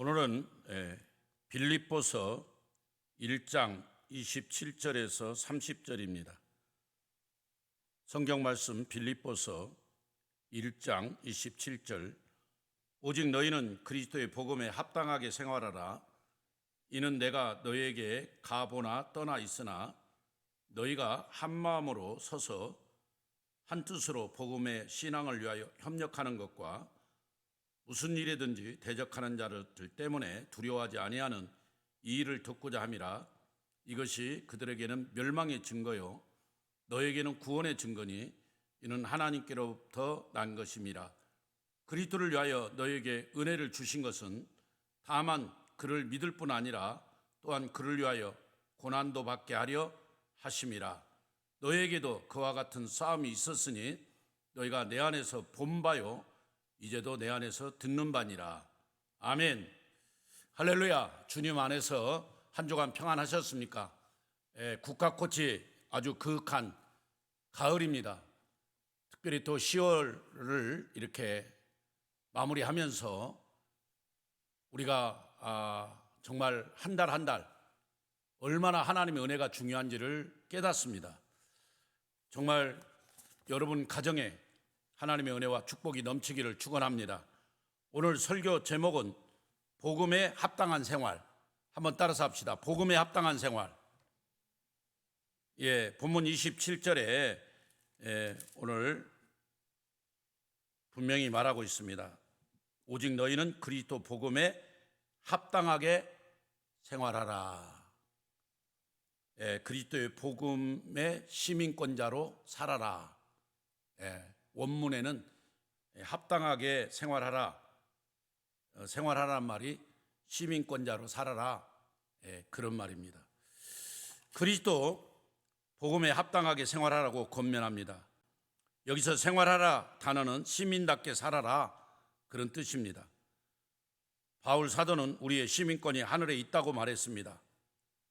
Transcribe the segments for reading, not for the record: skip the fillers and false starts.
오늘은 빌립보서 1장 27절에서 30절입니다. 성경 말씀 빌립보서 1장 27절. 오직 너희는 그리스도의 복음에 합당하게 생활하라. 이는 내가 너희에게 가보나 떠나 있으나 너희가 한 마음으로 서서 한 뜻으로 복음의 신앙을 위하여 협력하는 것과 무슨 일이든지 대적하는 자들 때문에 두려워하지 아니하는 이 일을 듣고자 함이라. 이것이 그들에게는 멸망의 증거요 너에게는 구원의 증거니 이는 하나님께로부터 난 것임이라. 그리스도를 위하여 너에게 은혜를 주신 것은 다만 그를 믿을 뿐 아니라 또한 그를 위하여 고난도 받게 하려 하심이라. 너에게도 그와 같은 싸움이 있었으니 너희가 내 안에서 본 바요 이제도 내 안에서 듣는 바니라. 아멘. 할렐루야. 주님 안에서 한 주간 평안하셨습니까? 국화꽃이 아주 그윽한 가을입니다. 특별히 또 10월을 이렇게 마무리하면서 우리가 정말 한 달 한 달 얼마나 하나님의 은혜가 중요한지를 깨닫습니다. 정말 여러분 가정에 하나님의 은혜와 축복이 넘치기를 축원합니다. 오늘 설교 제목은 복음에 합당한 생활. 한번 따라서 합시다. 복음에 합당한 생활. 본문 27절에 오늘 분명히 말하고 있습니다. 오직 너희는 그리스도 복음에 합당하게 생활하라. 그리스도의 복음의 시민권자로 살아라. 원문에는 합당하게 생활하라는 말이 시민권자로 살아라, 그런 말입니다. 그리스도 복음에 합당하게 생활하라고 권면합니다. 여기서 생활하라 단어는 시민답게 살아라, 그런 뜻입니다. 바울 사도는 우리의 시민권이 하늘에 있다고 말했습니다.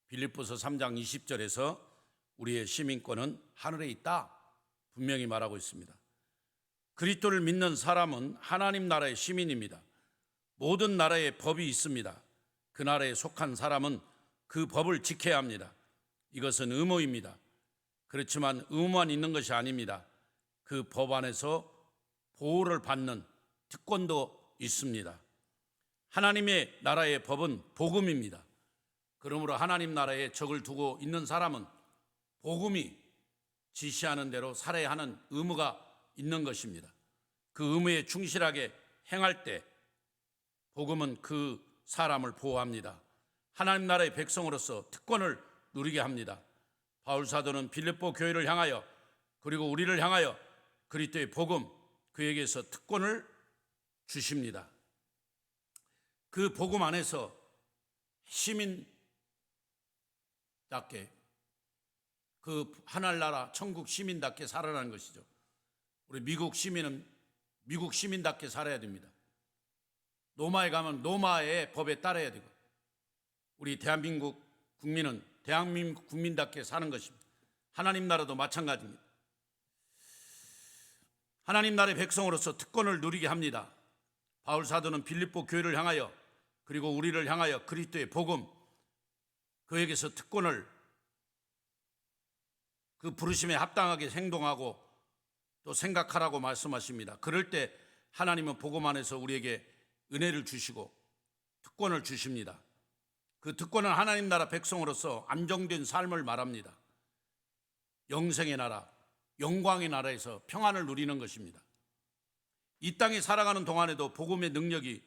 빌립보서 3장 20절에서 우리의 시민권은 하늘에 있다 분명히 말하고 있습니다. 그리스도를 믿는 사람은 하나님 나라의 시민입니다. 모든 나라에 법이 있습니다. 그 나라에 속한 사람은 그 법을 지켜야 합니다. 이것은 의무입니다. 그렇지만 의무만 있는 것이 아닙니다. 그 법 안에서 보호를 받는 특권도 있습니다. 하나님의 나라의 법은 복음입니다. 그러므로 하나님 나라에 적을 두고 있는 사람은 복음이 지시하는 대로 살아야 하는 의무가 있는 것입니다. 그 의무에 충실하게 행할 때 복음은 그 사람을 보호합니다. 하나님 나라의 백성으로서 특권을 누리게 합니다. 바울 사도는 빌립보 교회를 향하여 그리고 우리를 향하여 그리스도의 복음, 그에게서 특권을 주십니다. 그 복음 안에서 시민답게 그 하늘나라 천국 시민답게 살아라는 것이죠. 우리 미국 시민은 미국 시민답게 살아야 됩니다. 로마에 가면 로마의 법에 따라야 되고, 우리 대한민국 국민은 대한민국 국민답게 사는 것입니다. 하나님 나라도 마찬가지입니다. 하나님 나라의 백성으로서 특권을 누리게 합니다. 바울 사도는 빌립보 교회를 향하여 그리고 우리를 향하여 그리스도의 복음, 그에게서 특권을 그 부르심에 합당하게 행동하고 또 생각하라고 말씀하십니다. 그럴 때 하나님은 복음 안에서 우리에게 은혜를 주시고 특권을 주십니다. 그 특권은 하나님 나라 백성으로서 안정된 삶을 말합니다. 영생의 나라, 영광의 나라에서 평안을 누리는 것입니다. 이 땅에 살아가는 동안에도 복음의 능력이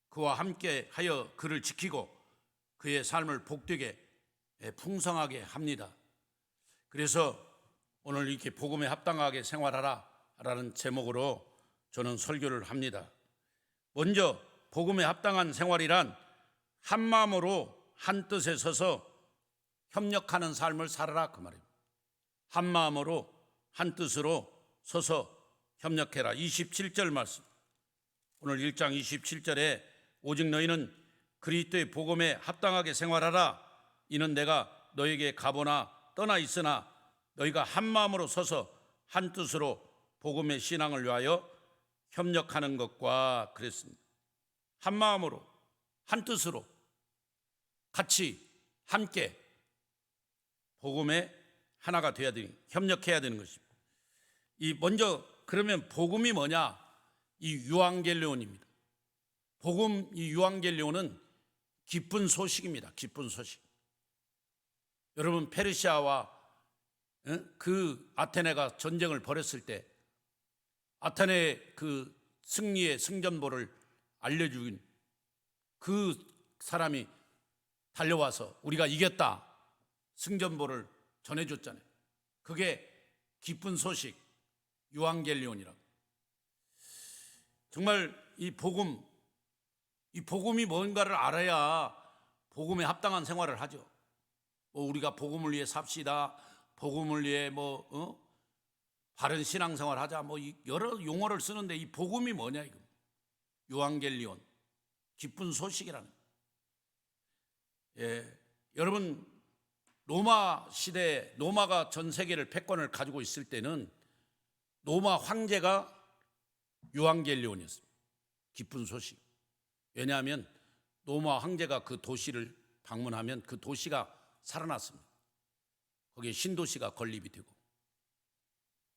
그와 함께 하여 그를 지키고 그의 삶을 복되게 풍성하게 합니다. 그래서 오늘 이렇게 복음에 합당하게 생활하라 라는 제목으로 저는 설교를 합니다. 먼저 복음에 합당한 생활이란 한 마음으로 한 뜻에 서서 협력하는 삶을 살아라, 그 말입니다. 한 마음으로 한 뜻으로 서서 협력해라. 27절 말씀, 오늘 1장 27절에 오직 너희는 그리스도의 복음에 합당하게 생활하라. 이는 내가 너에게 가보나 떠나 있으나 너희가 한 마음으로 서서 한 뜻으로 복음의 신앙을 위하여 협력하는 것과 그랬습니다. 한 마음으로 한 뜻으로 같이 함께 복음의 하나가 되어야 되는, 협력해야 되는 것입니다. 이 먼저 그러면 복음이 뭐냐? 이 유앙겔리온입니다. 복음, 이 유앙겔리온은 기쁜 소식입니다. 기쁜 소식. 여러분, 페르시아와 그 아테네가 전쟁을 벌였을 때 아테네의 그 승리의 승전보를 알려준 그 사람이 달려와서 우리가 이겼다 승전보를 전해줬잖아요. 그게 기쁜 소식, 유앙겔리온이라고. 정말 이 복음이 뭔가를 알아야 복음에 합당한 생활을 하죠. 우리가 복음을 위해 삽시다, 복음을 위해 바른 신앙생활 하자, 여러 용어를 쓰는데 이 복음이 뭐냐 이거. 유앙겔리온, 기쁜 소식이라는. 여러분, 로마 시대, 로마가 전 세계를 패권을 가지고 있을 때는 로마 황제가 유앙겔리온이었습니다. 기쁜 소식. 왜냐하면 로마 황제가 그 도시를 방문하면 그 도시가 살아났습니다. 거기에 신도시가 건립이 되고.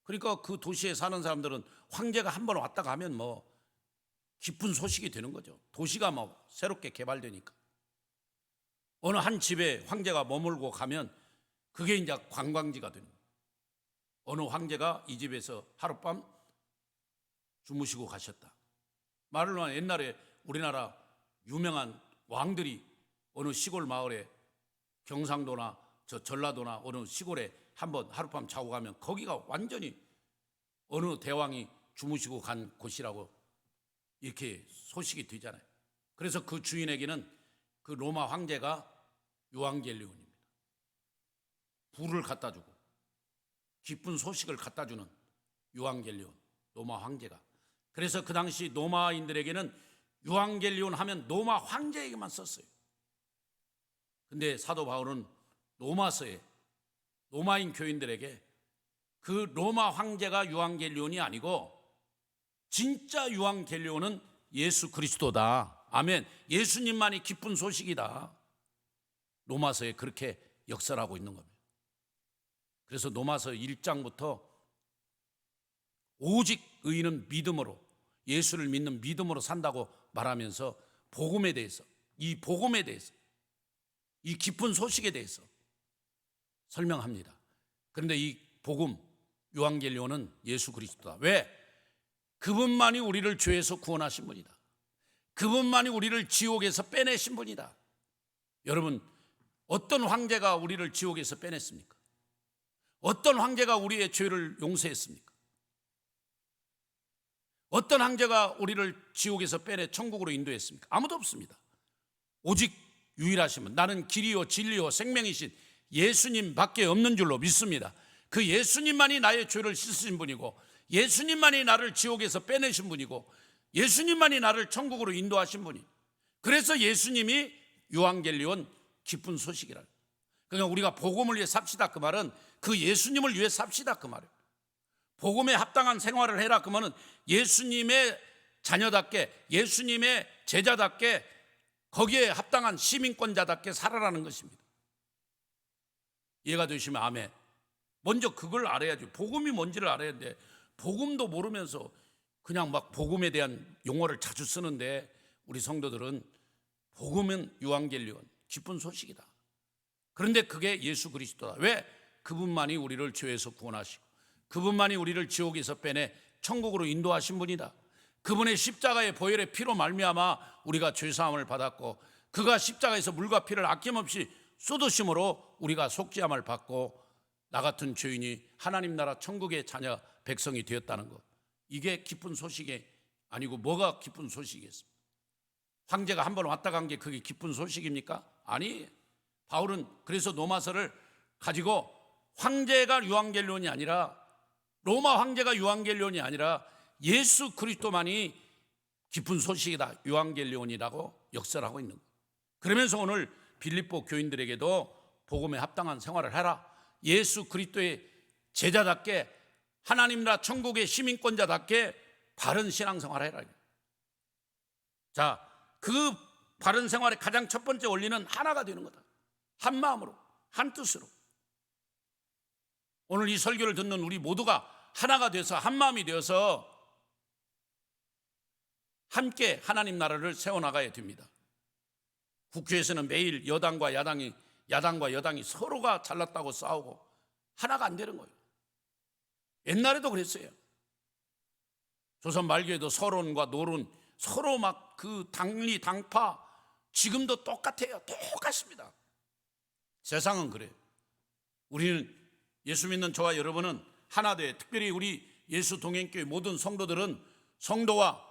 그러니까 그 도시에 사는 사람들은 황제가 한번 왔다 가면 기쁜 소식이 되는 거죠. 도시가 새롭게 개발되니까. 어느 한 집에 황제가 머물고 가면 그게 이제 관광지가 되는 거예요. 어느 황제가 이 집에서 하룻밤 주무시고 가셨다. 말을 하면 옛날에 우리나라 유명한 왕들이 어느 시골 마을에 경상도나 전라도나 어느 시골에 한번 하룻밤 자고 가면 거기가 완전히 어느 대왕이 주무시고 간 곳이라고 이렇게 소식이 되잖아요. 그래서 그 주인에게는 그 로마 황제가 유앙겔리온입니다. 불을 갖다 주고 기쁜 소식을 갖다 주는 유앙겔리온, 로마 황제가. 그래서 그 당시 로마인들에게는 유앙겔리온 하면 로마 황제에게만 썼어요. 근데 사도 바울은 로마서에 로마인 교인들에게 그 로마 황제가 유앙겔리온이 아니고 진짜 유앙겔리온은 예수 그리스도다. 아멘. 예수님만이 기쁜 소식이다. 로마서에 그렇게 역설하고 있는 겁니다. 그래서 로마서 1장부터 오직 의인은 믿음으로, 예수를 믿는 믿음으로 산다고 말하면서 복음에 대해서, 이 복음에 대해서, 이 기쁜 소식에 대해서 설명합니다. 그런데 이 복음, 유앙겔리온은 예수 그리스도다. 왜? 그분만이 우리를 죄에서 구원하신 분이다. 그분만이 우리를 지옥에서 빼내신 분이다. 여러분, 어떤 황제가 우리를 지옥에서 빼냈습니까? 어떤 황제가 우리의 죄를 용서했습니까? 어떤 황제가 우리를 지옥에서 빼내 천국으로 인도했습니까? 아무도 없습니다. 오직 유일하신 분, 나는 길이요 진리요 생명이신 예수님밖에 없는 줄로 믿습니다. 그 예수님만이 나의 죄를 씻으신 분이고, 예수님만이 나를 지옥에서 빼내신 분이고, 예수님만이 나를 천국으로 인도하신 분이. 그래서 예수님이 유앙겔리온, 기쁜 소식이라. 그러니까 우리가 복음을 위해 삽시다 그 말은 그 예수님을 위해 삽시다 그 말이에요. 복음에 합당한 생활을 해라 그 말은 예수님의 자녀답게, 예수님의 제자답게, 거기에 합당한 시민권자답게 살아라는 것입니다. 이해가 되시면 아멘. 먼저 그걸 알아야죠. 복음이 뭔지를 알아야 돼. 복음도 모르면서 그냥 막 복음에 대한 용어를 자주 쓰는데, 우리 성도들은 복음은 유앙겔리온, 기쁜 소식이다. 그런데 그게 예수 그리스도다. 왜? 그분만이 우리를 죄에서 구원하시고 그분만이 우리를 지옥에서 빼내 천국으로 인도하신 분이다. 그분의 십자가의 보혈의 피로 말미암아 우리가 죄사함을 받았고, 그가 십자가에서 물과 피를 아낌없이 쏟으심으로 우리가 속죄함을 받고 나 같은 죄인이 하나님 나라 천국의 자녀 백성이 되었다는 것. 이게 기쁜 소식이 아니고 뭐가 기쁜 소식이겠습니까? 황제가 한 번 왔다 간 게 그게 기쁜 소식입니까? 아니, 바울은 그래서 로마서를 가지고 황제가 유앙겔리온이 아니라, 로마 황제가 유앙겔리온이 아니라 예수 그리스도만이 기쁜 소식이다, 유앙겔리온이라고 역설하고 있는 거예요. 그러면서 오늘 빌립보 교인들에게도 복음에 합당한 생활을 해라, 예수 그리스도의 제자답게, 하나님 나라 천국의 시민권자답게 바른 신앙생활을 해라. 자, 그 바른 생활의 가장 첫 번째 원리는 하나가 되는 거다. 한 마음으로, 한 뜻으로. 오늘 이 설교를 듣는 우리 모두가 하나가 돼서 한 마음이 되어서 함께 하나님 나라를 세워나가야 됩니다. 국회에서는 매일 야당과 여당이 서로가 잘났다고 싸우고 하나가 안 되는 거예요. 옛날에도 그랬어요. 조선 말기에도 서론과 노론 서로 막 그 당리 당파, 지금도 똑같아요. 똑같습니다. 세상은 그래요. 우리는, 예수 믿는 저와 여러분은 하나 돼. 특별히 우리 예수 동행교회 모든 성도들은 성도와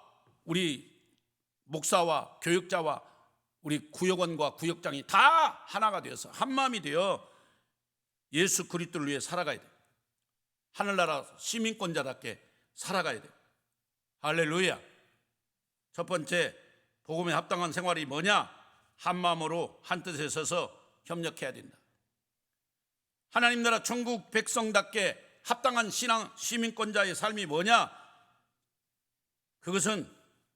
우리 목사와 교역자와 우리 구역원과 구역장이 다 하나가 되어서 한 마음이 되어 예수 그리스도를 위해 살아가야 돼요. 하늘나라 시민권자답게 살아가야 돼요. 할렐루야. 첫 번째, 복음에 합당한 생활이 뭐냐? 한 마음으로 한 뜻에 서서 협력해야 된다. 하나님 나라 천국 백성답게 합당한 신앙 시민권자의 삶이 뭐냐? 그것은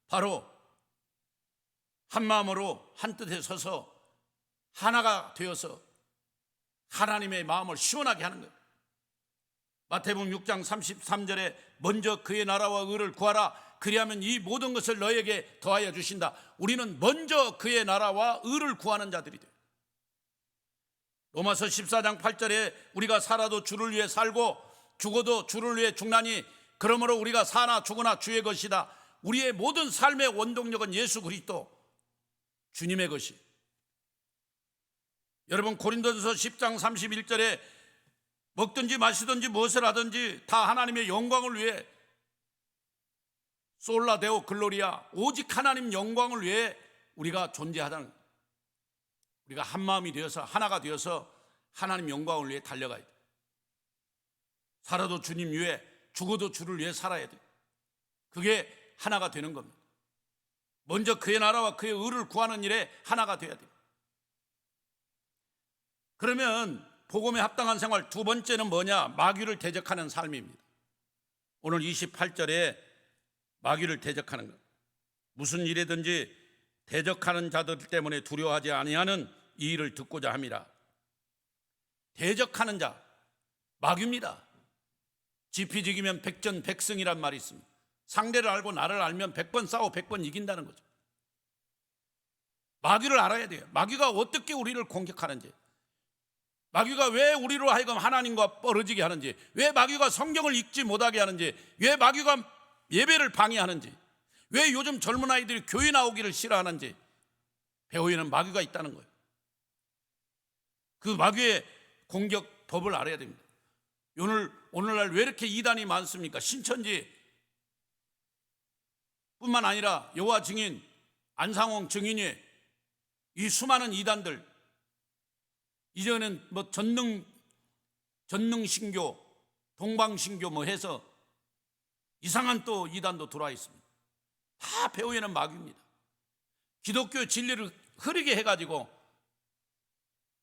바로 한 마음으로 한 뜻에 서서 하나가 되어서 하나님의 마음을 시원하게 하는 거예요. 마태복음 6장 33절에 먼저 그의 나라와 의를 구하라. 그리하면 이 모든 것을 너에게 더하여 주신다. 우리는 먼저 그의 나라와 의를 구하는 자들이 돼요. 로마서 14장 8절에 우리가 살아도 주를 위해 살고 죽어도 주를 위해 죽나니 그러므로 우리가 사나 죽으나 주의 것이다. 우리의 모든 삶의 원동력은 예수 그리스도 주님의 것이. 여러분, 고린도전서 10장 31절에 먹든지 마시든지 무엇을 하든지 다 하나님의 영광을 위해, 솔라 데오 글로리아, 오직 하나님 영광을 위해 우리가 존재하다는 거예요. 우리가 한 마음이 되어서 하나가 되어서 하나님 영광을 위해 달려가야 돼요. 살아도 주님 위해, 죽어도 주를 위해 살아야 돼요. 그게 하나가 되는 겁니다. 먼저 그의 나라와 그의 의를 구하는 일에 하나가 돼야 돼요. 그러면 복음에 합당한 생활 두 번째는 뭐냐? 마귀를 대적하는 삶입니다. 오늘 28절에 마귀를 대적하는 것, 무슨 일이든지 대적하는 자들 때문에 두려워하지 아니하는 이 일을 듣고자 함이라. 대적하는 자, 마귀입니다. 지피지기면 백전백승이란 말이 있습니다. 상대를 알고 나를 알면 100번 싸워 100번 이긴다는 거죠. 마귀를 알아야 돼요. 마귀가 어떻게 우리를 공격하는지, 마귀가 왜 우리로 하여금 하나님과 멀어지게 하는지, 왜 마귀가 성경을 읽지 못하게 하는지, 왜 마귀가 예배를 방해하는지, 왜 요즘 젊은 아이들이 교회 나오기를 싫어하는지 배후에는 마귀가 있다는 거예요. 그 마귀의 공격 법을 알아야 됩니다. 오늘날 왜 이렇게 이단이 많습니까? 신천지 뿐만 아니라 여호와 증인, 안상홍 증인이 이 수많은 이단들, 이제는 뭐 전능신교, 동방신교 뭐 해서 이상한 또 이단도 들어와 있습니다. 다 배후에는 마귀입니다. 기독교 진리를 흐리게 해가지고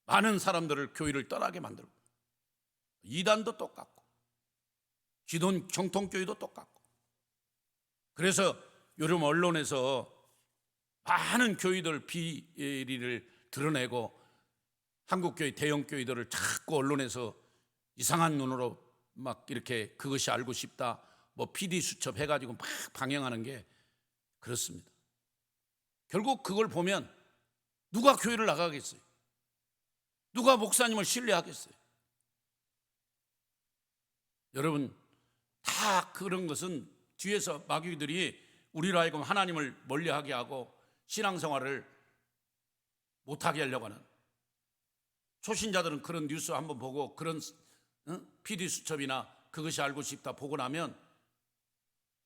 많은 사람들을 교회를 떠나게 만들고, 이단도 똑같고 기존 정통교회도 똑같고. 그래서 요즘 언론에서 많은 교회들 비리를 드러내고 한국교회 대형교회들을 자꾸 언론에서 이상한 눈으로 막 이렇게 그것이 알고 싶다, 뭐 PD 수첩 해가지고 막 방영하는 게 그렇습니다. 결국 그걸 보면 누가 교회를 나가겠어요? 누가 목사님을 신뢰하겠어요? 여러분, 다 그런 것은 뒤에서 마귀들이 우리로 하여금 하나님을 멀리하게 하고 신앙생활을 못하게 하려고 하는, 초신자들은 그런 뉴스 한번 보고 그런 PD 수첩이나 그것이 알고 싶다 보고 나면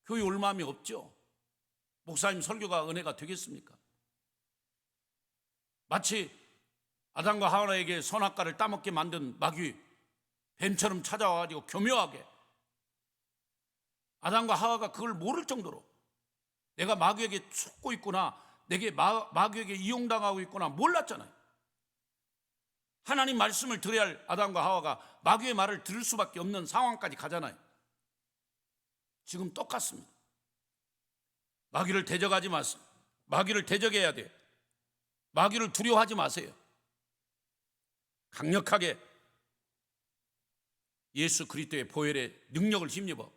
교회 올 마음이 없죠. 목사님 설교가 은혜가 되겠습니까? 마치 아담과 하와에게 선악과를 따먹게 만든 마귀, 뱀처럼 찾아와가지고 교묘하게, 아담과 하와가 그걸 모를 정도로 내가 마귀에게 속고 있구나, 내게 마귀에게 이용당하고 있구나 몰랐잖아요. 하나님 말씀을 들어야 할 아담과 하와가 마귀의 말을 들을 수밖에 없는 상황까지 가잖아요. 지금 똑같습니다. 마귀를 대적하지 마세요. 마귀를 대적해야 돼. 마귀를 두려워하지 마세요. 강력하게 예수 그리스도의 보혈의 능력을 힘입어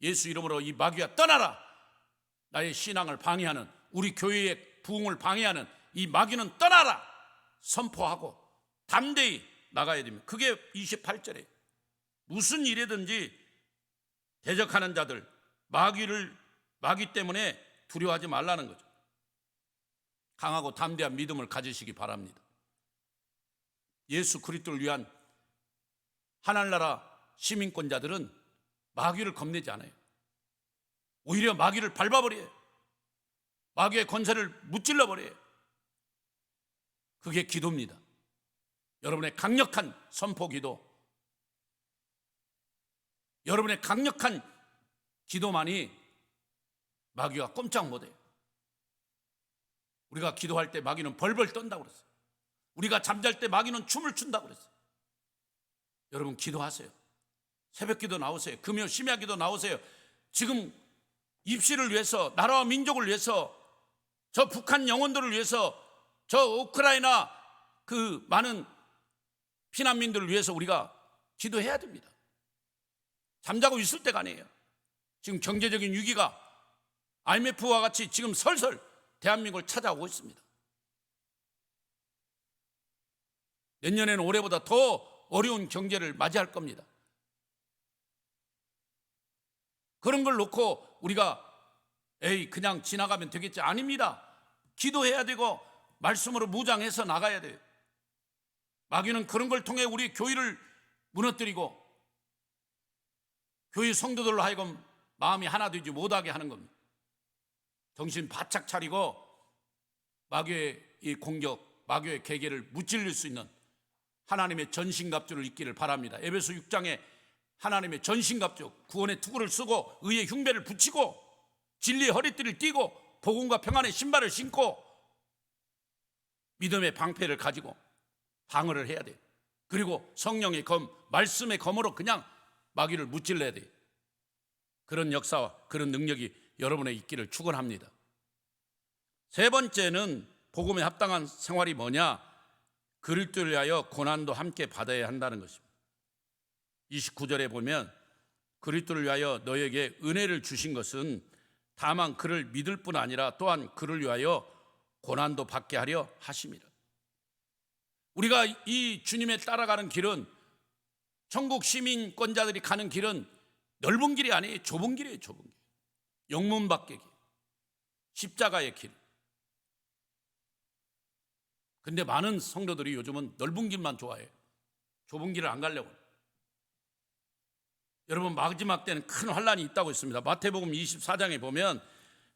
예수 이름으로 이 마귀야 떠나라. 나의 신앙을 방해하는, 우리 교회의 부흥을 방해하는 이 마귀는 떠나라 선포하고 담대히 나가야 됩니다. 그게 28절에 무슨 일이든지 대적하는 자들, 마귀 때문에 두려워하지 말라는 거죠. 강하고 담대한 믿음을 가지시기 바랍니다. 예수 그리스도를 위한 하늘나라 시민권자들은 마귀를 겁내지 않아요. 오히려 마귀를 밟아버려요. 마귀의 권세를 무찔러버려요. 그게 기도입니다. 여러분의 강력한 선포 기도, 여러분의 강력한 기도만이 마귀가 꼼짝 못해요. 우리가 기도할 때 마귀는 벌벌 떤다고 그랬어요. 우리가 잠잘 때 마귀는 춤을 춘다고 그랬어요. 여러분 기도하세요. 새벽 기도 나오세요. 금요 심야 기도 나오세요. 지금 입시를 위해서, 나라와 민족을 위해서, 저 북한 영혼들을 위해서, 저 우크라이나 그 많은 피난민들을 위해서 우리가 기도해야 됩니다. 잠자고 있을 때가 아니에요. 지금 경제적인 위기가 IMF와 같이 지금 설설 대한민국을 찾아오고 있습니다. 내년에는 올해보다 더 어려운 경제를 맞이할 겁니다. 그런 걸 놓고 우리가 그냥 지나가면 되겠지, 아닙니다. 기도해야 되고 말씀으로 무장해서 나가야 돼요. 마귀는 그런 걸 통해 우리 교회를 무너뜨리고 교회 성도들로 하여금 마음이 하나 되지 못하게 하는 겁니다. 정신 바짝 차리고 마귀의 이 공격, 마귀의 계계를 무찔릴 수 있는 하나님의 전신갑주를 입기를 바랍니다. 에베소 6장에 하나님의 전신갑주, 구원의 투구를 쓰고 의의 흉배를 붙이고 진리의 허리띠를 띠고 복음과 평안의 신발을 신고 믿음의 방패를 가지고 방어를 해야 돼요. 그리고 성령의 검, 말씀의 검으로 그냥 마귀를 무찔러야 돼요. 그런 역사와 그런 능력이 여러분의 있기를 축원합니다. 세 번째는 복음에 합당한 생활이 뭐냐? 그리스도를 위하여 고난도 함께 받아야 한다는 것입니다. 29절에 보면 그리스도를 위하여 너에게 은혜를 주신 것은 다만 그를 믿을 뿐 아니라 또한 그를 위하여 고난도 받게 하려 하심이라. 우리가 이 주님의 따라가는 길은, 천국 시민권자들이 가는 길은 넓은 길이 아니에요. 좁은 길이에요. 좁은 길. 영문 밖의 길, 십자가의 길. 근데 많은 성도들이 요즘은 넓은 길만 좋아해요. 좁은 길을 안 가려고 해요. 여러분, 마지막 때는 큰 환란이 있다고 했습니다. 마태복음 24장에 보면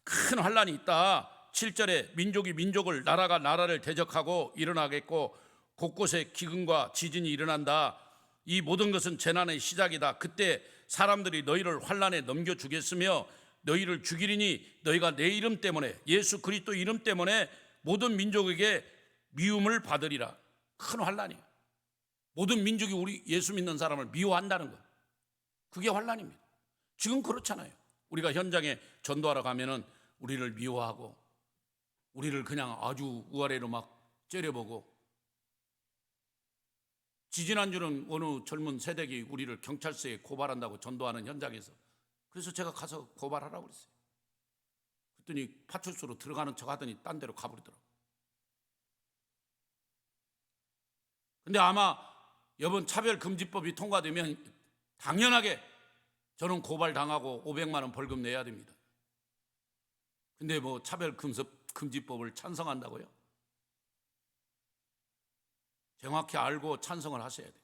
큰 환란이 있다. 7절에 민족이 민족을, 나라가 나라를 대적하고 일어나겠고 곳곳에 기근과 지진이 일어난다. 이 모든 것은 재난의 시작이다. 그때 사람들이 너희를 환란에 넘겨주겠으며 너희를 죽이리니 너희가 내 이름 때문에, 예수 그리스도 이름 때문에 모든 민족에게 미움을 받으리라. 큰 환란이에요. 모든 민족이 우리 예수 믿는 사람을 미워한다는 거예요. 그게 환란입니다. 지금 그렇잖아요. 우리가 현장에 전도하러 가면은 우리를 미워하고 우리를 그냥 아주 우아래로 막 째려보고, 지지난주는 어느 젊은 세대기 우리를 경찰서에 고발한다고 전도하는 현장에서, 그래서 제가 가서 고발하라고 그랬어요. 그랬더니 파출소로 들어가는 척 하더니 딴 데로 가버리더라고요. 근데 아마 이번 차별금지법이 통과되면 당연하게 저는 고발당하고 500만 원 벌금 내야 됩니다. 근데 뭐 차별금지법을 찬성한다고요? 정확히 알고 찬성을 하셔야 돼요.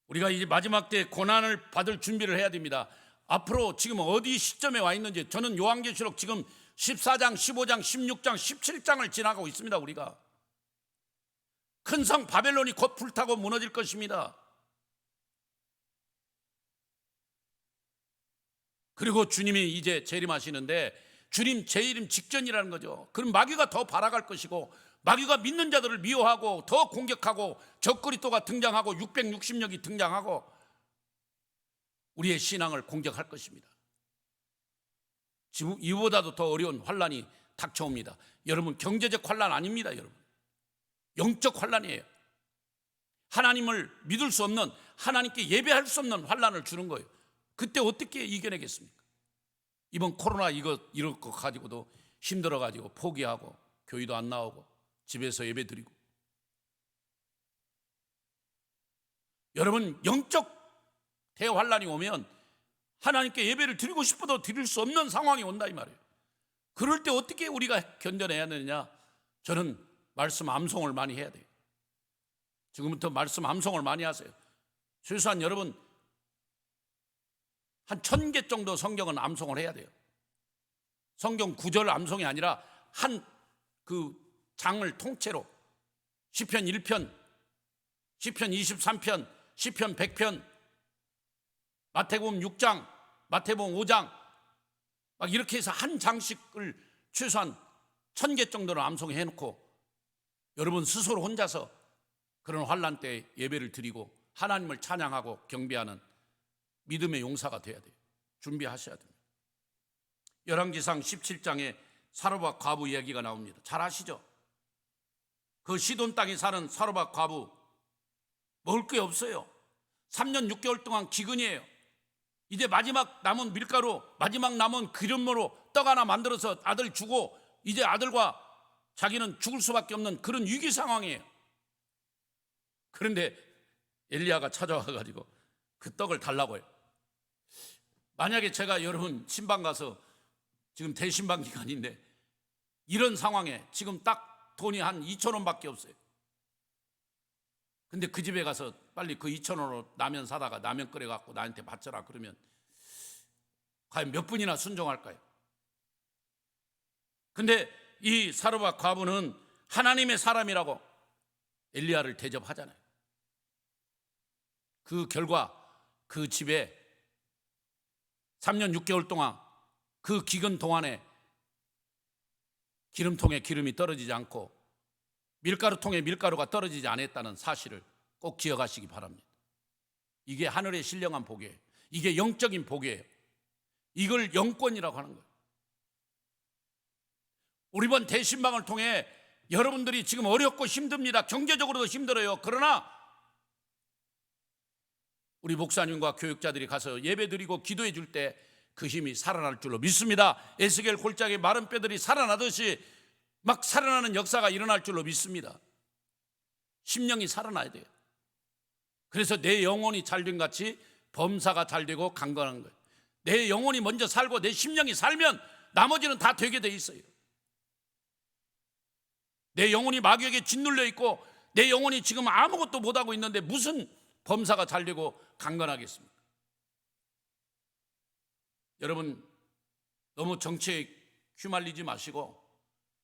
우리가 이제 마지막 때 고난을 받을 준비를 해야 됩니다. 앞으로 지금 어디 시점에 와 있는지, 저는 요한계시록 지금 14장, 15장, 16장, 17장을 지나가고 있습니다. 우리가 큰 성 바벨론이 곧 불타고 무너질 것입니다. 그리고 주님이 이제 재림하시는데, 주님 재림 직전이라는 거죠. 그럼 마귀가 더 발악할 것이고, 마귀가 믿는 자들을 미워하고 더 공격하고 적그리스도가 등장하고 660력이 등장하고 우리의 신앙을 공격할 것입니다. 지금 이보다도 더 어려운 환란이 닥쳐옵니다. 여러분, 경제적 환난 아닙니다. 여러분, 영적 환난이에요. 하나님을 믿을 수 없는, 하나님께 예배할 수 없는 환난을 주는 거예요. 그때 어떻게 이겨내겠습니까? 이번 코로나 이럴 거 가지고도 힘들어가지고 포기하고 교회도 안 나오고 집에서 예배 드리고. 여러분, 영적 대환란이 오면 하나님께 예배를 드리고 싶어도 드릴 수 없는 상황이 온다 이 말이에요. 그럴 때 어떻게 우리가 견뎌내야 되느냐? 저는 말씀 암송을 많이 해야 돼요. 지금부터 말씀 암송을 많이 하세요. 최소한 여러분 한 1000개 정도 성경은 암송을 해야 돼요. 성경 구절 암송이 아니라 한 그 장을 통째로 시편 1편, 시편 23편, 시편 100편, 마태복음 6장, 마태복음 5장 막 이렇게 해서 한 장씩을 최소한 1000개 정도로 암송해 놓고 여러분 스스로 혼자서 그런 환난 때 예배를 드리고 하나님을 찬양하고 경배하는 믿음의 용사가 돼야 돼요. 준비하셔야 됩니다. 열왕기상 17장에 사르밧 과부 이야기가 나옵니다. 잘 아시죠? 그 시돈 땅에 사는 사르밧 과부, 먹을 게 없어요. 3년 6개월 동안 기근이에요. 이제 마지막 남은 밀가루, 마지막 남은 기름으로 떡 하나 만들어서 아들 주고 이제 아들과 자기는 죽을 수밖에 없는 그런 위기 상황이에요. 그런데 엘리야가 찾아와가지고 그 떡을 달라고 해요. 만약에 제가 여러분 신방 가서 지금 대신방 기간인데 이런 상황에 지금 딱 돈이 한 2,000원밖에 없어요. 근데 그 집에 가서 빨리 그 2,000원으로 라면 사다가 라면 끓여갖고 나한테 바쳐라 그러면 과연 몇 분이나 순종할까요? 근데 이 사르밧 과부는 하나님의 사람이라고 엘리야를 대접하잖아요. 그 결과 그 집에 3년 6개월 동안 그 기근 동안에 기름통에 기름이 떨어지지 않고 밀가루통에 밀가루가 떨어지지 않았다는 사실을 꼭 기억하시기 바랍니다. 이게 하늘의 신령한 복이에요. 이게 영적인 복이에요. 이걸 영권이라고 하는 거예요. 우리 이번 대신방을 통해 여러분들이 지금 어렵고 힘듭니다. 경제적으로도 힘들어요. 그러나 우리 목사님과 교육자들이 가서 예배드리고 기도해 줄 때 그 힘이 살아날 줄로 믿습니다. 에스겔 골짜기 마른 뼈들이 살아나듯이 막 살아나는 역사가 일어날 줄로 믿습니다. 심령이 살아나야 돼요. 그래서 내 영혼이 잘된 같이 범사가 잘되고 강건한 거예요. 내 영혼이 먼저 살고 내 심령이 살면 나머지는 다 되게 돼 있어요. 내 영혼이 마귀에게 짓눌려 있고 내 영혼이 지금 아무것도 못하고 있는데 무슨 범사가 잘되고 강건하겠습니까? 여러분, 너무 정치에 휘말리지 마시고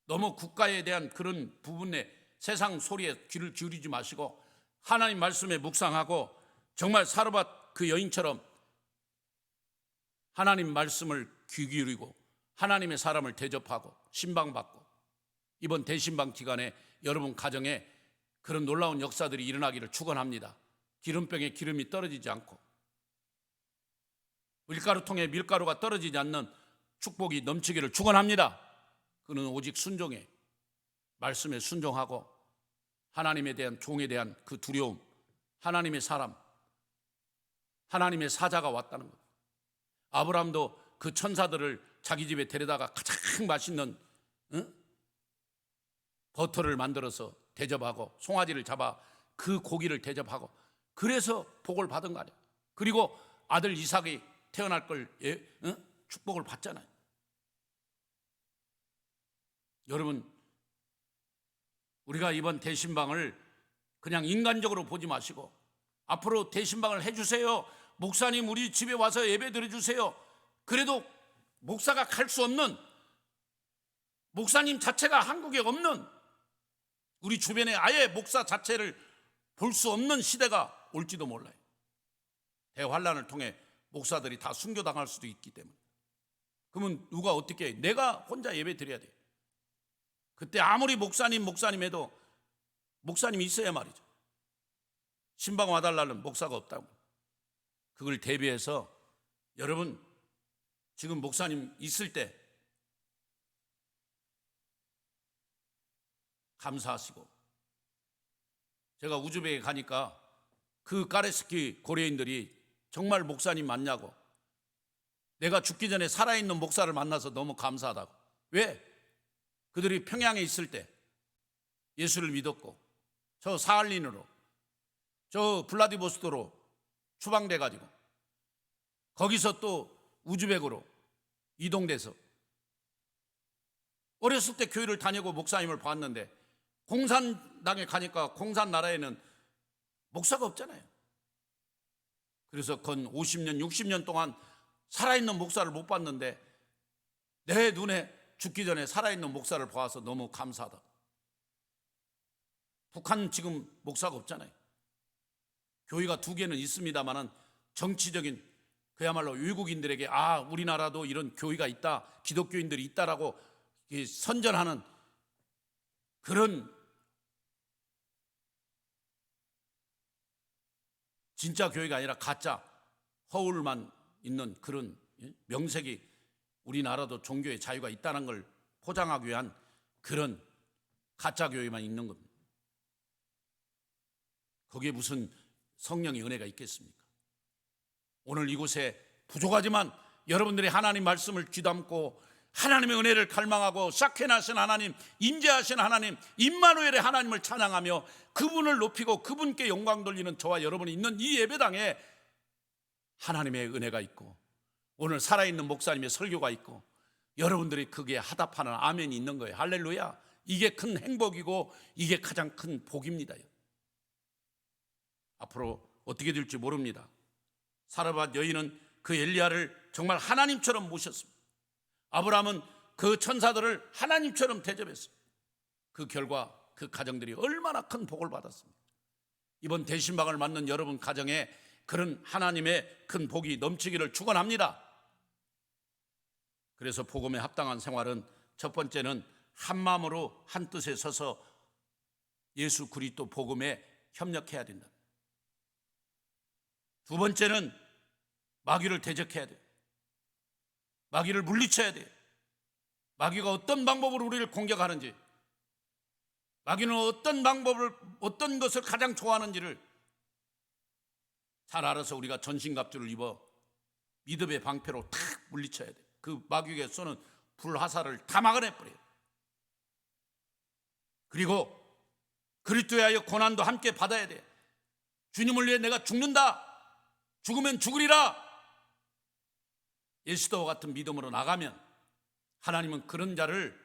너무 국가에 대한 그런 부분에 세상 소리에 귀를 기울이지 마시고 하나님 말씀에 묵상하고 정말 사르밧 그 여인처럼 하나님 말씀을 귀 기울이고 하나님의 사람을 대접하고 신방받고 이번 대신방 기간에 여러분 가정에 그런 놀라운 역사들이 일어나기를 축원합니다. 기름병에 기름이 떨어지지 않고 밀가루통에 밀가루가 떨어지지 않는 축복이 넘치기를 축원합니다. 그는 오직 순종에 말씀에 순종하고 하나님에 대한 종에 대한 그 두려움, 하나님의 사람, 하나님의 사자가 왔다는 것. 아브라함도 그 천사들을 자기 집에 데려다가 가장 맛있는 버터를 만들어서 대접하고 송아지를 잡아 그 고기를 대접하고 그래서 복을 받은 거 아니에요. 그리고 아들 이삭이 태어날 걸 축복을 받잖아요. 여러분, 우리가 이번 대신방을 그냥 인간적으로 보지 마시고 앞으로 대신방을 해주세요. 목사님 우리 집에 와서 예배 드려주세요. 그래도 목사가 갈 수 없는, 목사님 자체가 한국에 없는, 우리 주변에 아예 목사 자체를 볼 수 없는 시대가 올지도 몰라요. 대환란을 통해 목사들이 다 순교당할 수도 있기 때문에. 그러면 누가 어떻게 해? 내가 혼자 예배 드려야 돼요. 그때 아무리 목사님 해도 목사님이 있어야 말이죠. 신방 와달라는 목사가 없다고. 그걸 대비해서 여러분 지금 목사님 있을 때 감사하시고, 제가 우즈벡에 가니까 그 까레스키 고려인들이 정말 목사님 맞냐고, 내가 죽기 전에 살아있는 목사를 만나서 너무 감사하다고. 왜? 그들이 평양에 있을 때 예수를 믿었고, 저 사할린으로, 저 블라디보스토로 추방돼 가지고 거기서 또 우즈벡으로 이동돼서 어렸을 때 교회를 다니고 목사님을 봤는데, 공산당에 가니까 공산 나라에는 목사가 없잖아요. 그래서 건 50년 60년 동안 살아있는 목사를 못 봤는데 내 눈에 죽기 전에 살아있는 목사를 봐서 너무 감사하다. 북한 지금 목사가 없잖아요. 교회가 2개는 있습니다만은 정치적인, 그야말로 외국인들에게 우리나라도 이런 교회가 있다, 기독교인들이 있다라고 선전하는 그런 진짜 교회가 아니라 가짜 허울만 있는 그런 명색이 우리나라도 종교의 자유가 있다는 걸 포장하기 위한 그런 가짜 교회만 있는 겁니다. 거기에 무슨 성령의 은혜가 있겠습니까? 오늘 이곳에 부족하지만 여러분들이 하나님 말씀을 귀담고 하나님의 은혜를 갈망하고 샤케나신 하나님, 임재하신 하나님, 임마누엘의 하나님을 찬양하며 그분을 높이고 그분께 영광 돌리는 저와 여러분이 있는 이 예배당에 하나님의 은혜가 있고, 오늘 살아있는 목사님의 설교가 있고, 여러분들이 그게 하답하는 아멘이 있는 거예요. 할렐루야. 이게 큰 행복이고 이게 가장 큰 복입니다. 앞으로 어떻게 될지 모릅니다. 사르밧 여인은 그 엘리야를 정말 하나님처럼 모셨습니다. 아브라함은 그 천사들을 하나님처럼 대접했어요. 그 결과 그 가정들이 얼마나 큰 복을 받았습니다. 이번 대신방을 맞는 여러분 가정에 그런 하나님의 큰 복이 넘치기를 축원합니다. 그래서 복음에 합당한 생활은 첫 번째는 한 마음으로 한 뜻에 서서 예수 그리스도 복음에 협력해야 된다. 두 번째는 마귀를 대적해야 돼요. 마귀를 물리쳐야 돼요. 마귀가 어떤 방법으로 우리를 공격하는지, 마귀는 어떤 것을 가장 좋아하는지를 잘 알아서 우리가 전신갑주를 입어 믿음의 방패로 탁 물리쳐야 돼요. 그 마귀에게 쏘는 불화살을 다 막아내버려요. 그리고 그리스도에 하여 고난도 함께 받아야 돼요. 주님을 위해 내가 죽는다, 죽으면 죽으리라, 에스더와 같은 믿음으로 나가면 하나님은 그런 자를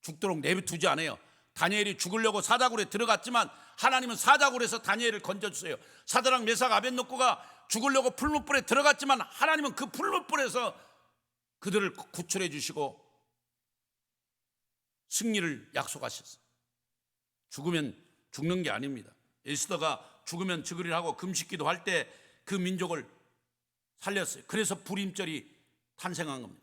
죽도록 내버두지 않아요. 다니엘이 죽으려고 사자굴에 들어갔지만 하나님은 사자굴에서 다니엘을 건져주세요. 사드락 메삭 아벳노고가 죽으려고 풀무불에 들어갔지만 하나님은 그 풀무불에서 그들을 구출해 주시고 승리를 약속하셨어요. 죽으면 죽는 게 아닙니다. 에스더가 죽으면 죽으리라 하고 금식기도 할 때 그 민족을 살렸어요. 그래서 불임절이 탄생한 겁니다.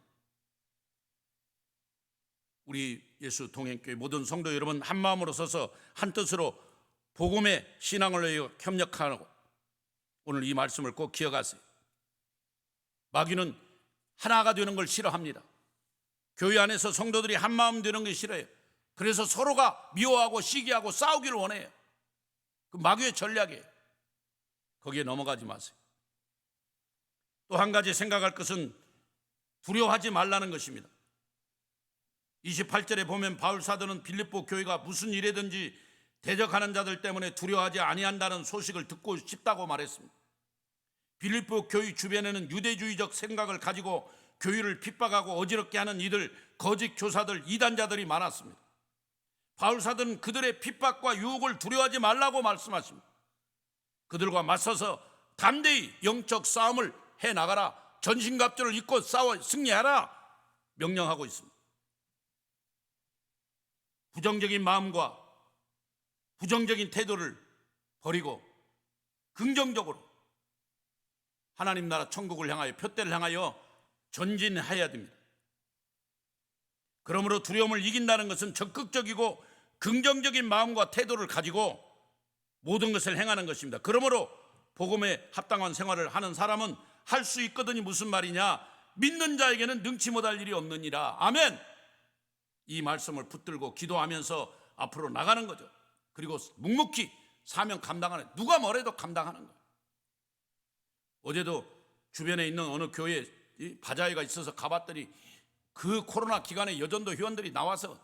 우리 예수 동행교회 모든 성도 여러분, 한 마음으로 서서 한 뜻으로 복음의 신앙을 위해 협력하고, 오늘 이 말씀을 꼭 기억하세요. 마귀는 하나가 되는 걸 싫어합니다. 교회 안에서 성도들이 한 마음 되는 걸 싫어해요. 그래서 서로가 미워하고 시기하고 싸우기를 원해요. 그 마귀의 전략이에요. 거기에 넘어가지 마세요. 또 한 가지 생각할 것은 두려워하지 말라는 것입니다. 28절에 보면 바울 사도는 빌립보 교회가 무슨 일이든지 대적하는 자들 때문에 두려워하지 아니한다는 소식을 듣고 싶다고 말했습니다. 빌립보 교회 주변에는 유대주의적 생각을 가지고 교회를 핍박하고 어지럽게 하는 이들, 거짓 교사들, 이단자들이 많았습니다. 바울 사도는 그들의 핍박과 유혹을 두려워하지 말라고 말씀하십니다. 그들과 맞서서 담대히 영적 싸움을 해나가라, 전신갑주를 입고 싸워 승리하라 명령하고 있습니다. 부정적인 마음과 부정적인 태도를 버리고 긍정적으로 하나님 나라 천국을 향하여, 표대를 향하여 전진해야 됩니다. 그러므로 두려움을 이긴다는 것은 적극적이고 긍정적인 마음과 태도를 가지고 모든 것을 행하는 것입니다. 그러므로 복음에 합당한 생활을 하는 사람은 할 수 있거든이 무슨 말이냐? 믿는 자에게는 능치 못할 일이 없느니라. 아멘. 이 말씀을 붙들고 기도하면서 앞으로 나가는 거죠. 그리고 묵묵히 사명 감당하는, 누가 뭐래도 감당하는 거예요. 어제도 주변에 있는 어느 교회에 바자회가 있어서 가봤더니 그 코로나 기간에 여전도 회원들이 나와서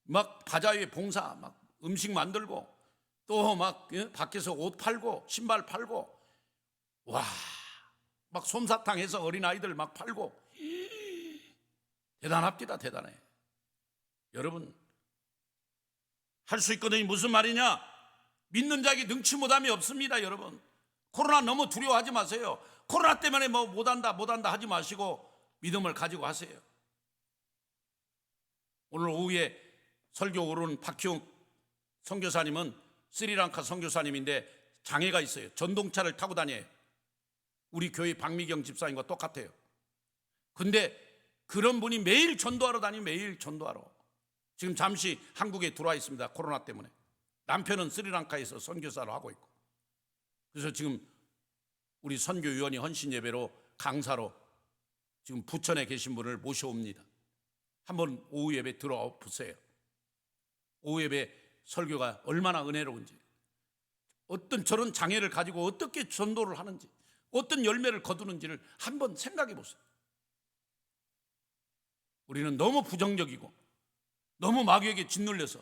막 바자회 봉사, 막 음식 만들고 또 막 밖에서 옷 팔고 신발 팔고, 와, 막 솜사탕 해서 어린아이들 막 팔고, 대단합니다. 대단해. 여러분, 할 수 있거든요. 무슨 말이냐? 믿는 자에게 능치 못함이 없습니다. 여러분, 코로나 너무 두려워하지 마세요. 코로나 때문에 뭐 못한다 하지 마시고 믿음을 가지고 하세요. 오늘 오후에 설교 오른 박희웅 선교사님은 스리랑카 선교사님인데 장애가 있어요. 전동차를 타고 다녀요. 우리 교회 박미경 집사님과 똑같아요. 근데 그런 분이 매일 전도하러 다니면 매일 전도하러. 지금 잠시 한국에 들어와 있습니다. 코로나 때문에. 남편은 스리랑카에서 선교사로 하고 있고. 그래서 지금 우리 선교위원회 헌신 예배로 강사로 지금 부천에 계신 분을 모셔옵니다. 한번 오후 예배 들어보세요. 오후 예배 설교가 얼마나 은혜로운지, 어떤 저런 장애를 가지고 어떻게 전도를 하는지, 어떤 열매를 거두는지를 한번 생각해 보세요. 우리는 너무 부정적이고 너무 마귀에게 짓눌려서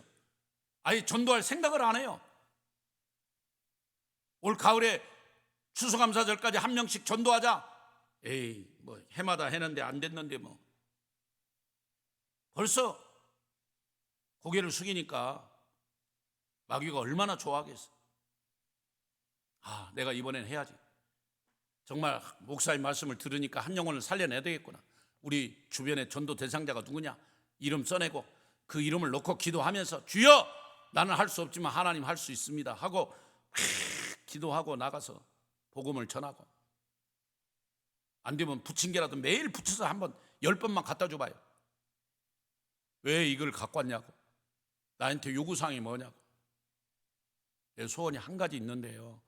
아예 전도할 생각을 안 해요. 올 가을에 추수감사절까지 한 명씩 전도하자. 에이, 뭐 해마다 했는데 안 됐는데 뭐. 벌써 고개를 숙이니까 마귀가 얼마나 좋아하겠어. 아, 내가 이번엔 해야지. 정말 목사님 말씀을 들으니까 한 영혼을 살려내야 되겠구나. 우리 주변에 전도 대상자가 누구냐 이름 써내고 그 이름을 놓고 기도하면서, 주여, 나는 할 수 없지만 하나님 할 수 있습니다 하고 기도하고 나가서 복음을 전하고, 안 되면 부침개라도 매일 붙여서 한번 10번만 갖다 줘봐요. 왜 이걸 갖고 왔냐고, 나한테 요구사항이 뭐냐고. 내 소원이 한 가지 있는데요,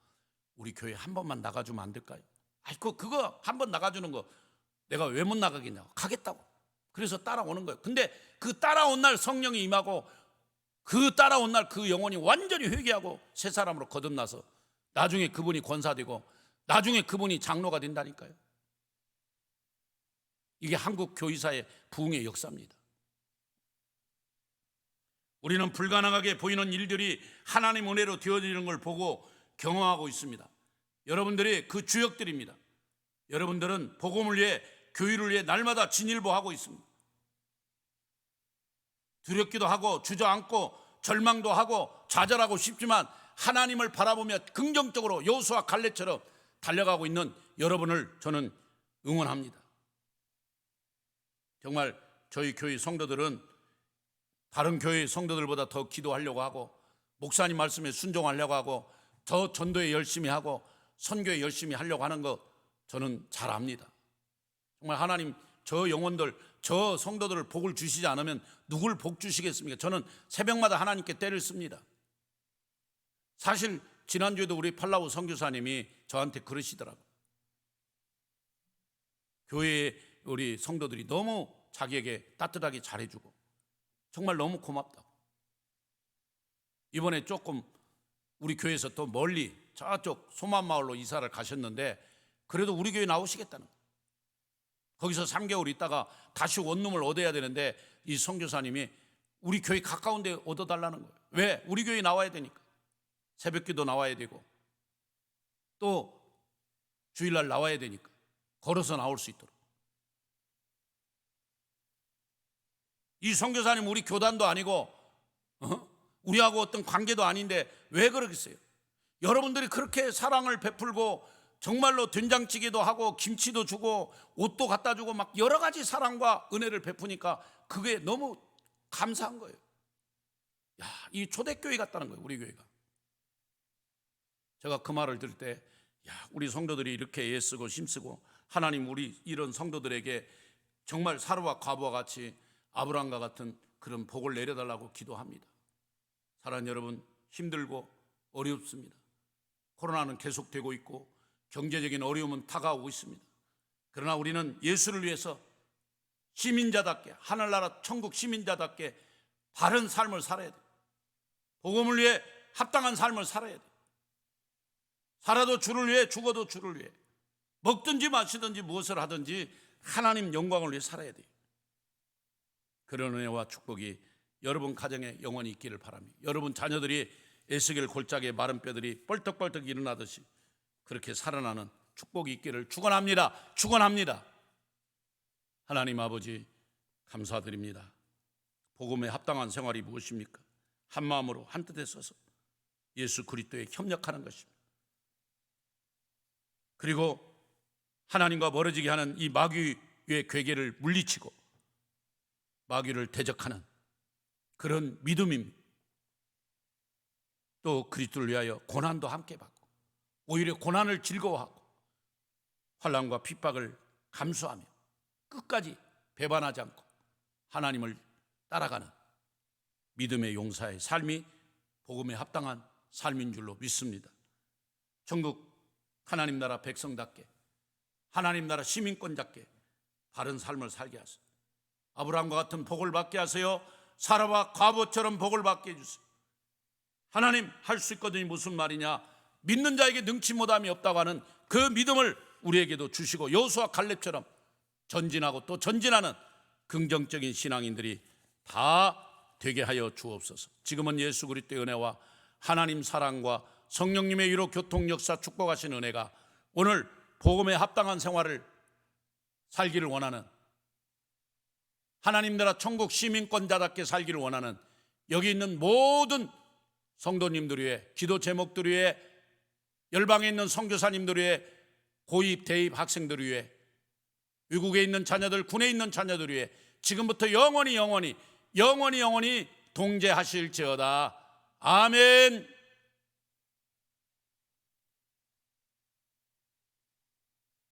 우리 교회 한 번만 나가주면 안 될까요? 아이고, 그거 한 번 나가주는 거 내가 왜 못 나가겠냐고. 가겠다고. 그래서 따라오는 거예요. 근데 그 따라온 날 성령이 임하고, 그 따라온 날 그 영혼이 완전히 회개하고 새 사람으로 거듭나서 나중에 그분이 권사되고 나중에 그분이 장로가 된다니까요. 이게 한국 교회사의 부흥의 역사입니다. 우리는 불가능하게 보이는 일들이 하나님 은혜로 되어지는 걸 보고 경험하고 있습니다. 여러분들이 그 주역들입니다. 여러분들은 복음을 위해, 교회를 위해 날마다 진일보하고 있습니다. 두렵기도 하고 주저앉고 절망도 하고 좌절하고 싶지만 하나님을 바라보며 긍정적으로 여호수아 갈렙처럼 달려가고 있는 여러분을 저는 응원합니다. 정말 저희 교회 성도들은 다른 교회 성도들보다 더 기도하려고 하고, 목사님 말씀에 순종하려고 하고, 더 전도에 열심히 하고 선교에 열심히 하려고 하는 거 저는 잘 압니다. 정말 하나님 저 영혼들, 저 성도들을 복을 주시지 않으면 누굴 복 주시겠습니까? 저는 새벽마다 하나님께 때를 씁니다. 사실 지난주에도 우리 팔라우 선교사님이 저한테 그러시더라고요. 교회에 우리 성도들이 너무 자기에게 따뜻하게 잘해주고 정말 너무 고맙다고. 이번에 조금 우리 교회에서 더 멀리 저쪽 소만마을로 이사를 가셨는데 그래도 우리 교회 나오시겠다는 거예요. 거기서 3개월 있다가 다시 원룸을 얻어야 되는데 이 선교사님이 우리 교회 가까운 데 얻어달라는 거예요. 왜? 우리 교회 나와야 되니까. 새벽기도 나와야 되고 또 주일날 나와야 되니까 걸어서 나올 수 있도록. 이 선교사님 우리 교단도 아니고 우리하고 어떤 관계도 아닌데 왜 그러겠어요? 여러분들이 그렇게 사랑을 베풀고 정말로 된장찌개도 하고 김치도 주고 옷도 갖다 주고 막 여러 가지 사랑과 은혜를 베푸니까 그게 너무 감사한 거예요. 야, 이 초대교회 같다는 거예요, 우리 교회가. 제가 그 말을 들을 때, 야, 우리 성도들이 이렇게 애쓰고 힘쓰고 하나님 우리 이런 성도들에게 정말 사르와 과부와 같이 아브라함과 같은 그런 복을 내려달라고 기도합니다. 사랑하는 여러분, 힘들고 어렵습니다. 코로나는 계속되고 있고 경제적인 어려움은 다가오고 있습니다. 그러나 우리는 예수를 위해서 시민자답게, 하늘나라 천국 시민자답게 바른 삶을 살아야 돼요. 복음을 위해 합당한 삶을 살아야 돼. 살아도 주를 위해, 죽어도 주를 위해. 먹든지 마시든지 무엇을 하든지 하나님 영광을 위해 살아야 돼. 그런 은혜와 축복이 여러분 가정에 영원히 있기를 바랍니다. 여러분 자녀들이 에스겔 골짜기에 마른 뼈들이 뻘떡뻘떡 일어나듯이 그렇게 살아나는 축복이 있기를 축원합니다. 축원합니다. 하나님 아버지 감사드립니다. 복음에 합당한 생활이 무엇입니까? 한 마음으로 한뜻에 서서 예수 그리스도에 협력하는 것입니다. 그리고 하나님과 멀어지게 하는 이 마귀의 괴계를 물리치고 마귀를 대적하는 그런 믿음입니다. 또 그리스도를 위하여 고난도 함께 받고 오히려 고난을 즐거워하고 환난과 핍박을 감수하며 끝까지 배반하지 않고 하나님을 따라가는 믿음의 용사의 삶이 복음에 합당한 삶인 줄로 믿습니다. 천국 하나님 나라 백성답게 하나님 나라 시민권답게 바른 삶을 살게 하세요. 아브라함과 같은 복을 받게 하세요. 사라와 과부처럼 복을 받게 해주세요. 하나님 할 수 있거든요. 무슨 말이냐? 믿는 자에게 능치 못함이 없다고 하는 그 믿음을 우리에게도 주시고 여호수아 갈렙처럼 전진하고 또 전진하는 긍정적인 신앙인들이 다 되게 하여 주옵소서. 지금은 예수 그리스도의 은혜와 하나님 사랑과 성령님의 위로 교통 역사 축복하신 은혜가 오늘 복음에 합당한 생활을 살기를 원하는 하나님 나라 천국 시민권자답게 살기를 원하는 여기 있는 모든 성도님들 위해, 기도 제목들 위해, 열방에 있는 선교사님들 위해, 고입 대입 학생들 위해, 외국에 있는 자녀들, 군에 있는 자녀들 위해 지금부터 영원히 동재하실지어다. 아멘.